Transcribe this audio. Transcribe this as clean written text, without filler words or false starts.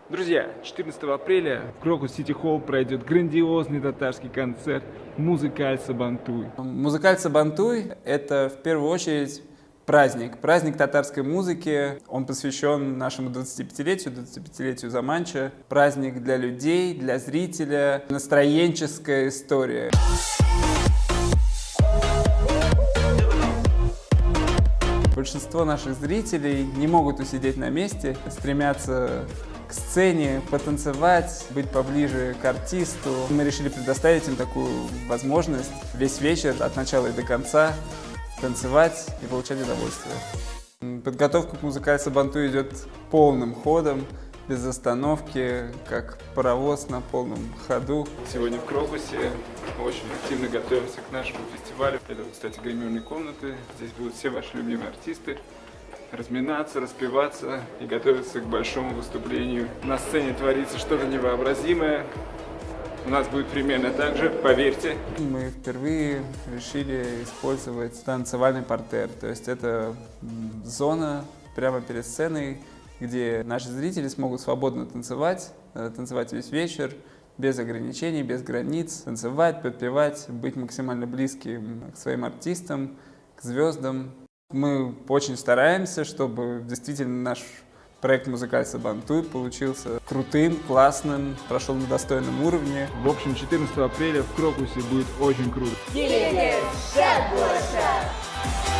Друзья, 14 апреля в Крокус Сити Холл пройдет грандиозный татарский концерт «Музыкаль Сабантуй». Музыкаль Сабантуй – это в первую очередь праздник татарской музыки. Он посвящен нашему 25-летию Заманча. Праздник для людей, для зрителя, настроенческая история. Большинство наших зрителей не могут усидеть на месте, стремятся к сцене, потанцевать, быть поближе к артисту. Мы решили предоставить им такую возможность весь вечер от начала и до конца танцевать и получать удовольствие. Подготовка к «Музыкаль Сабантуй» идет полным ходом, без остановки, как паровоз на полном ходу. Сегодня в Крокусе очень активно готовимся к нашему фестивалю. Это, кстати, гримерные комнаты. Здесь будут все ваши любимые артисты разминаться, распеваться и готовиться к большому выступлению. На сцене творится что-то невообразимое. У нас будет примерно так же, поверьте. Мы впервые решили использовать танцевальный партер. То есть это зона прямо перед сценой, где наши зрители смогут свободно танцевать весь вечер, без ограничений, без границ, танцевать, подпевать, быть максимально близким к своим артистам, к звездам. Мы очень стараемся, чтобы действительно наш проект «Музыкаль Сабантуй» получился крутым, классным, прошел на достойном уровне. В общем, 14 апреля в Крокусе будет очень круто. Денег, больше!